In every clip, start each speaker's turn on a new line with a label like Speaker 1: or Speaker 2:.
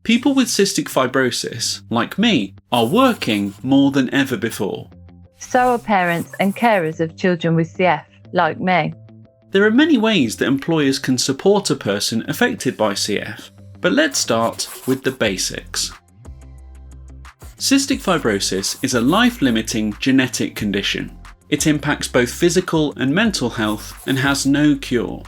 Speaker 1: People with cystic fibrosis, like me, are working more than ever before.
Speaker 2: So are parents and carers of children with CF, like me.
Speaker 1: There are many ways that employers can support a person affected by CF, but let's start with the basics. Cystic fibrosis is a life-limiting genetic condition. It impacts both physical and mental health and has no cure.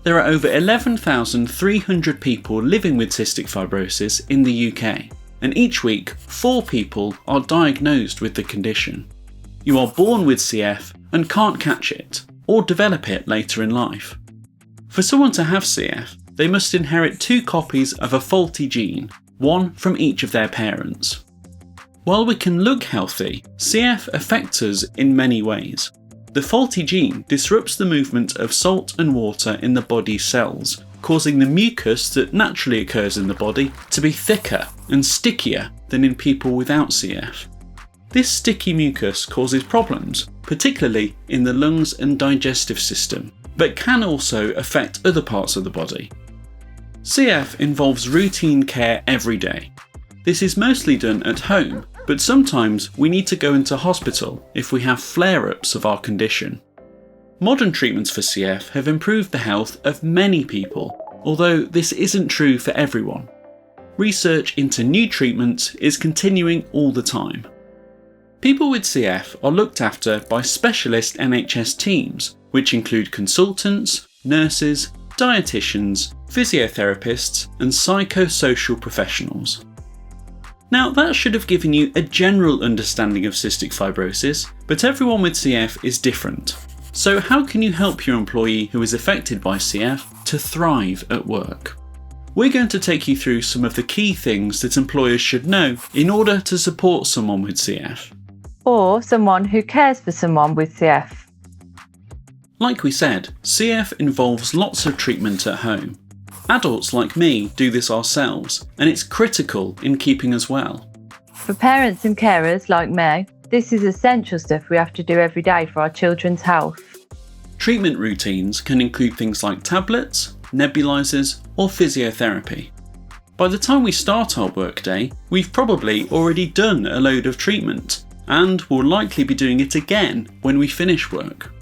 Speaker 1: There are over 11,300 people living with cystic fibrosis in the UK, and each week 4 people are diagnosed with the condition. You are born with CF and can't catch it, or develop it later in life. For someone to have CF, they must inherit 2 copies of a faulty gene, one from each of their parents. While we can look healthy, CF affects us in many ways. The faulty gene disrupts the movement of salt and water in the body's cells, causing the mucus that naturally occurs in the body to be thicker and stickier than in people without CF. This sticky mucus causes problems, particularly in the lungs and digestive system, but can also affect other parts of the body. CF involves routine care every day. This is mostly done at home, but sometimes we need to go into hospital if we have flare-ups of our condition. Modern treatments for CF have improved the health of many people, although this isn't true for everyone. Research into new treatments is continuing all the time. People with CF are looked after by specialist NHS teams, which include consultants, nurses, dietitians, physiotherapists, and psychosocial professionals. Now, that should have given you a general understanding of cystic fibrosis, but everyone with CF is different. So how can you help your employee who is affected by CF to thrive at work? We're going to take you through some of the key things that employers should know in order to support someone with CF.
Speaker 2: Or someone who cares for someone with CF.
Speaker 1: Like we said, CF involves lots of treatment at home. Adults like me do this ourselves, and it's critical in keeping us well.
Speaker 2: For parents and carers like me, this is essential stuff we have to do every day for our children's health.
Speaker 1: Treatment routines can include things like tablets, nebulizers, or physiotherapy. By the time we start our workday, we've probably already done a load of treatment, and will likely be doing it again when we finish work.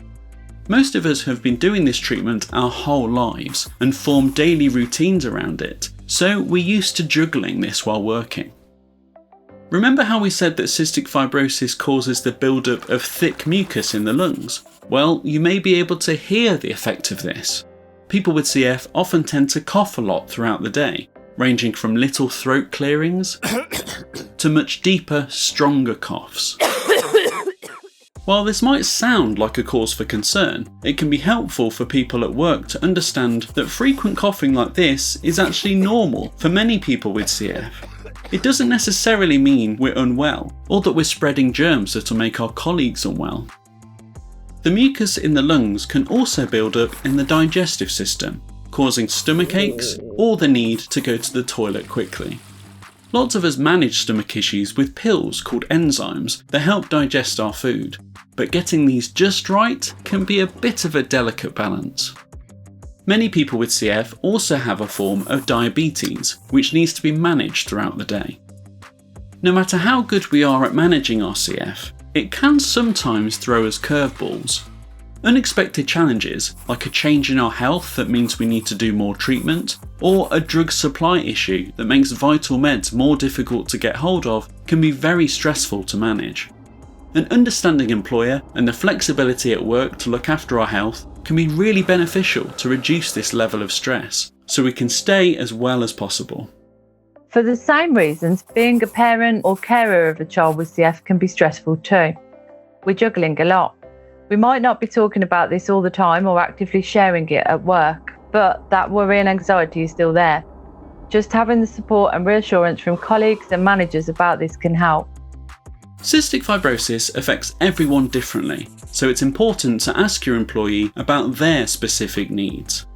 Speaker 1: Most of us have been doing this treatment our whole lives and form daily routines around it, so we're used to juggling this while working. Remember how we said that cystic fibrosis causes the buildup of thick mucus in the lungs? Well, you may be able to hear the effect of this. People with CF often tend to cough a lot throughout the day, ranging from little throat clearings to much deeper, stronger coughs. While this might sound like a cause for concern, it can be helpful for people at work to understand that frequent coughing like this is actually normal for many people with CF. It doesn't necessarily mean we're unwell, or that we're spreading germs that will make our colleagues unwell. The mucus in the lungs can also build up in the digestive system, causing stomach aches or the need to go to the toilet quickly. Lots of us manage stomach issues with pills called enzymes that help digest our food, but getting these just right can be a bit of a delicate balance. Many people with CF also have a form of diabetes, which needs to be managed throughout the day. No matter how good we are at managing our CF, it can sometimes throw us curveballs. Unexpected challenges, like a change in our health that means we need to do more treatment, or a drug supply issue that makes vital meds more difficult to get hold of, can be very stressful to manage. An understanding employer and the flexibility at work to look after our health can be really beneficial to reduce this level of stress, so we can stay as well as possible.
Speaker 2: For the same reasons, being a parent or carer of a child with CF can be stressful too. We're juggling a lot. We might not be talking about this all the time or actively sharing it at work, but that worry and anxiety is still there. Just having the support and reassurance from colleagues and managers about this can help.
Speaker 1: Cystic fibrosis affects everyone differently, so it's important to ask your employee about their specific needs.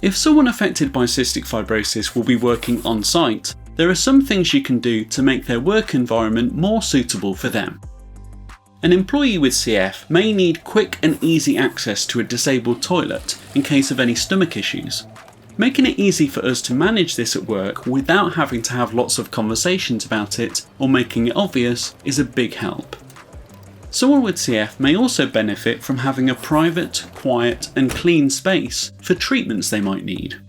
Speaker 1: If someone affected by cystic fibrosis will be working on site, there are some things you can do to make their work environment more suitable for them. An employee with CF may need quick and easy access to a disabled toilet in case of any stomach issues. Making it easy for us to manage this at work without having to have lots of conversations about it or making it obvious is a big help. Someone with CF may also benefit from having a private, quiet and clean space for treatments they might need.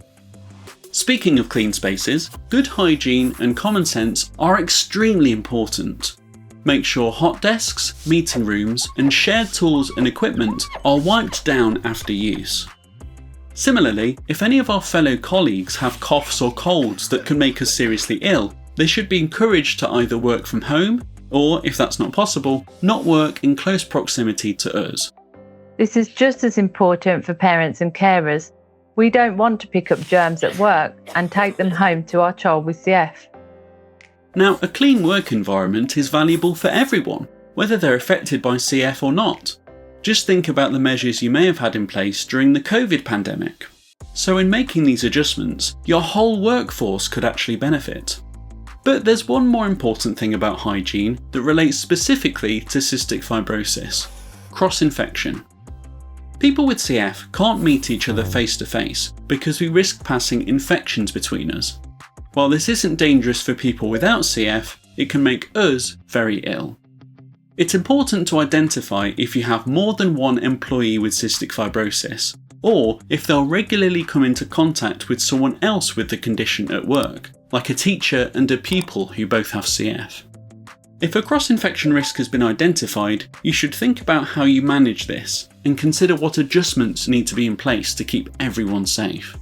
Speaker 1: Speaking of clean spaces, good hygiene and common sense are extremely important. Make sure hot desks, meeting rooms and shared tools and equipment are wiped down after use. Similarly, if any of our fellow colleagues have coughs or colds that can make us seriously ill, they should be encouraged to either work from home or, if that's not possible, not work in close proximity to us.
Speaker 2: This is just as important for parents and carers. We don't want to pick up germs at work and take them home to our child with CF.
Speaker 1: Now, a clean work environment is valuable for everyone, whether they're affected by CF or not. Just think about the measures you may have had in place during the COVID pandemic. So in making these adjustments, your whole workforce could actually benefit. But there's one more important thing about hygiene that relates specifically to cystic fibrosis: cross-infection. People with CF can't meet each other face to face because we risk passing infections between us. While this isn't dangerous for people without CF, it can make us very ill. It's important to identify if you have more than one employee with cystic fibrosis, or if they'll regularly come into contact with someone else with the condition at work, like a teacher and a pupil who both have CF. If a cross-infection risk has been identified, you should think about how you manage this and consider what adjustments need to be in place to keep everyone safe.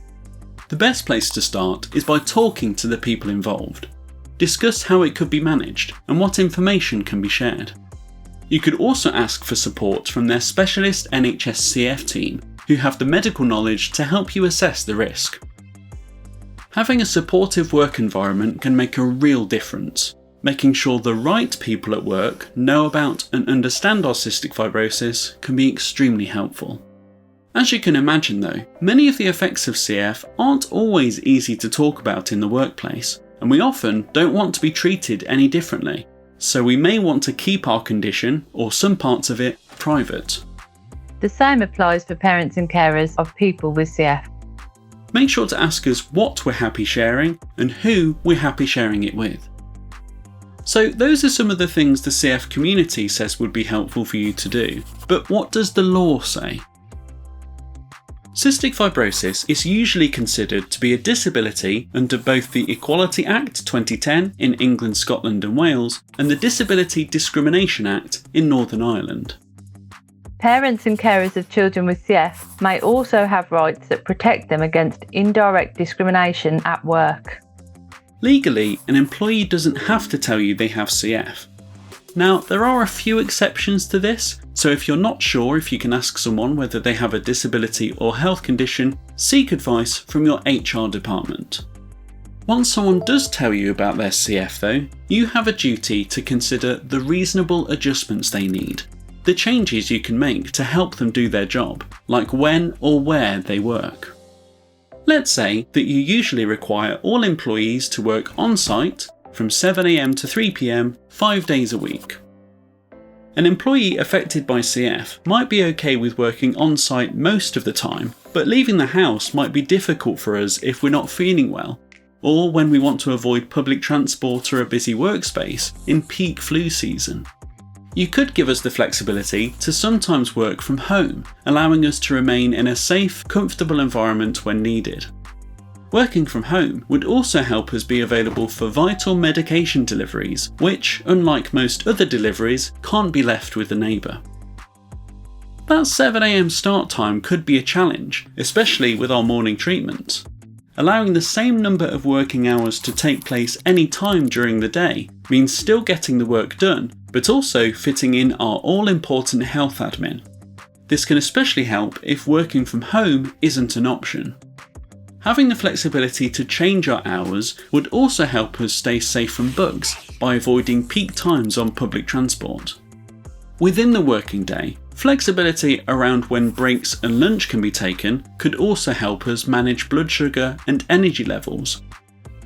Speaker 1: The best place to start is by talking to the people involved. Discuss how it could be managed and what information can be shared. You could also ask for support from their specialist NHS CF team, who have the medical knowledge to help you assess the risk. Having a supportive work environment can make a real difference. Making sure the right people at work know about and understand our cystic fibrosis can be extremely helpful. As you can imagine though, many of the effects of CF aren't always easy to talk about in the workplace, and we often don't want to be treated any differently, so we may want to keep our condition, or some parts of it, private.
Speaker 2: The same applies for parents and carers of people with CF.
Speaker 1: Make sure to ask us what we're happy sharing and who we're happy sharing it with. So those are some of the things the CF community says would be helpful for you to do, but what does the law say? Cystic fibrosis is usually considered to be a disability under both the Equality Act 2010 in England, Scotland and Wales and the Disability Discrimination Act in Northern Ireland.
Speaker 2: Parents and carers of children with CF may also have rights that protect them against indirect discrimination at work.
Speaker 1: Legally, an employee doesn't have to tell you they have CF. Now, there are a few exceptions to this, so if you're not sure if you can ask someone whether they have a disability or health condition, seek advice from your HR department. Once someone does tell you about their CF though, you have a duty to consider the reasonable adjustments they need, the changes you can make to help them do their job, like when or where they work. Let's say that you usually require all employees to work on-site from 7 AM to 3 PM 5 days a week. An employee affected by CF might be okay with working on-site most of the time, but leaving the house might be difficult for us if we're not feeling well, or when we want to avoid public transport or a busy workspace in peak flu season. You could give us the flexibility to sometimes work from home, allowing us to remain in a safe, comfortable environment when needed. Working from home would also help us be available for vital medication deliveries, which, unlike most other deliveries, can't be left with a neighbour. That 7 AM start time could be a challenge, especially with our morning treatments. Allowing the same number of working hours to take place any time during the day means still getting the work done, but also fitting in our all-important health admin. This can especially help if working from home isn't an option. Having the flexibility to change our hours would also help us stay safe from bugs by avoiding peak times on public transport. Within the working day, flexibility around when breaks and lunch can be taken could also help us manage blood sugar and energy levels.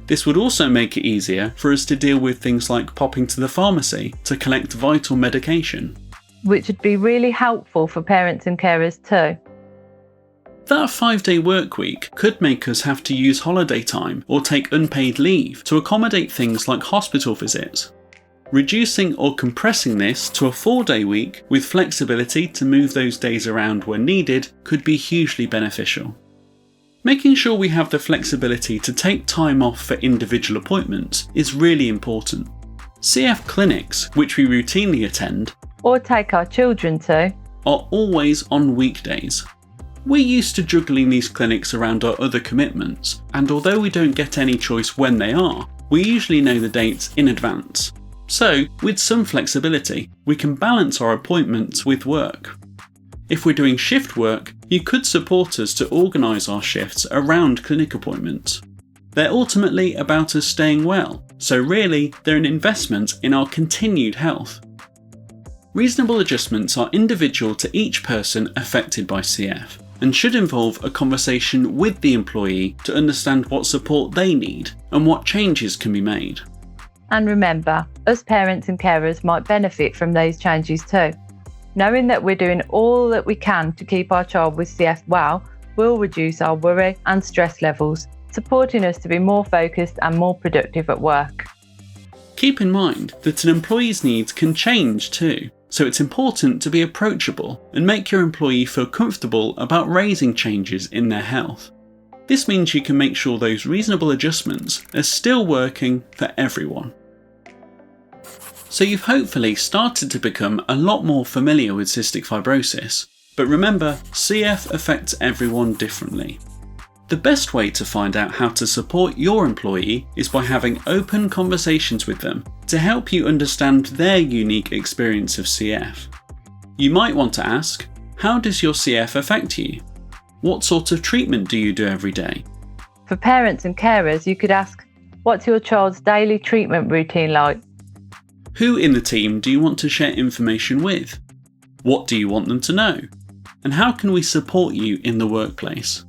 Speaker 1: This would also make it easier for us to deal with things like popping to the pharmacy to collect vital medication.
Speaker 2: Which would be really helpful for parents and carers too.
Speaker 1: That 5-day work week could make us have to use holiday time or take unpaid leave to accommodate things like hospital visits. Reducing or compressing this to a 4-day week with flexibility to move those days around when needed could be hugely beneficial. Making sure we have the flexibility to take time off for individual appointments is really important. CF clinics, which we routinely attend,
Speaker 2: or take our children to,
Speaker 1: are always on weekdays. We're used to juggling these clinics around our other commitments, and although we don't get any choice when they are, we usually know the dates in advance. So, with some flexibility, we can balance our appointments with work. If we're doing shift work, you could support us to organise our shifts around clinic appointments. They're ultimately about us staying well, so really they're an investment in our continued health. Reasonable adjustments are individual to each person affected by CF and should involve a conversation with the employee to understand what support they need and what changes can be made.
Speaker 2: And remember, us parents and carers might benefit from these changes too. Knowing that we're doing all that we can to keep our child with CF well will reduce our worry and stress levels, supporting us to be more focused and more productive at work.
Speaker 1: Keep in mind that an employee's needs can change too, so it's important to be approachable and make your employee feel comfortable about raising changes in their health. This means you can make sure those reasonable adjustments are still working for everyone. So you've hopefully started to become a lot more familiar with cystic fibrosis, but remember, CF affects everyone differently. The best way to find out how to support your employee is by having open conversations with them to help you understand their unique experience of CF. You might want to ask, how does your CF affect you? What sort of treatment do you do every day?
Speaker 2: For parents and carers, you could ask, what's your child's daily treatment routine like?
Speaker 1: Who in the team do you want to share information with? What do you want them to know? And how can we support you in the workplace?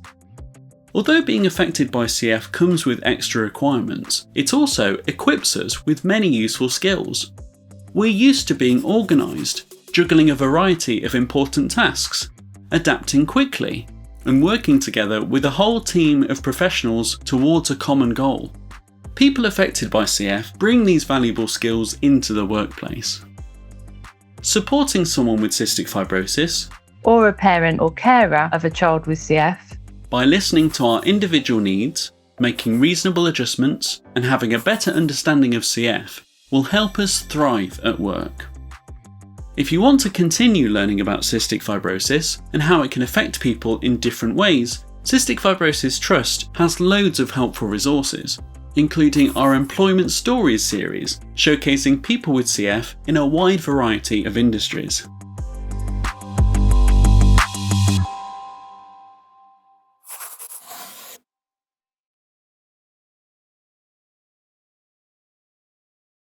Speaker 1: Although being affected by CF comes with extra requirements, it also equips us with many useful skills. We're used to being organised, juggling a variety of important tasks, adapting quickly, and working together with a whole team of professionals towards a common goal. People affected by CF bring these valuable skills into the workplace. Supporting someone with cystic fibrosis,
Speaker 2: or a parent or carer of a child with CF,
Speaker 1: by listening to our individual needs, making reasonable adjustments, and having a better understanding of CF will help us thrive at work. If you want to continue learning about cystic fibrosis and how it can affect people in different ways, Cystic Fibrosis Trust has loads of helpful resources, including our Employment Stories series, showcasing people with CF in a wide variety of industries.